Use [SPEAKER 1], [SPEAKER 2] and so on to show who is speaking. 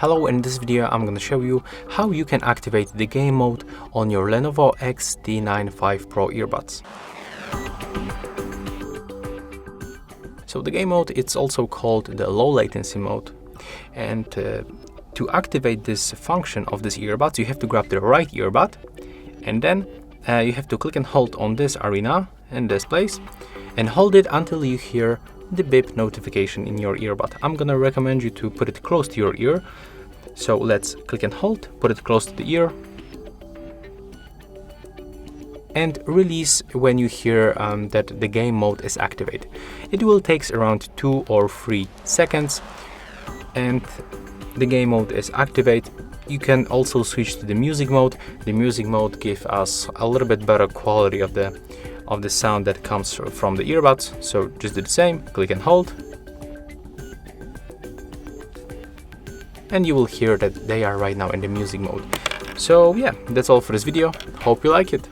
[SPEAKER 1] Hello, in this video I'm going to show you how you can activate the game mode on your Lenovo XT95 Pro earbuds. So the game mode, it's also called the low latency mode, and to activate this function of this earbuds you have to grab the right earbud, and then you have to click and hold on this arena in this place and hold it until you hear the beep notification in your earbud. I'm gonna recommend you to put it close to your ear. So let's click and hold, put it close to the ear, and release when you hear that the game mode is activated. It will take around 2 or 3 seconds, and the game mode is activated. You can also switch to the music mode. The music mode gives us a little bit better quality of the sound that comes from the earbuds. So just do the same, click and hold, and you will hear that they are right now in the music mode. So yeah, that's all for this video. Hope you like it.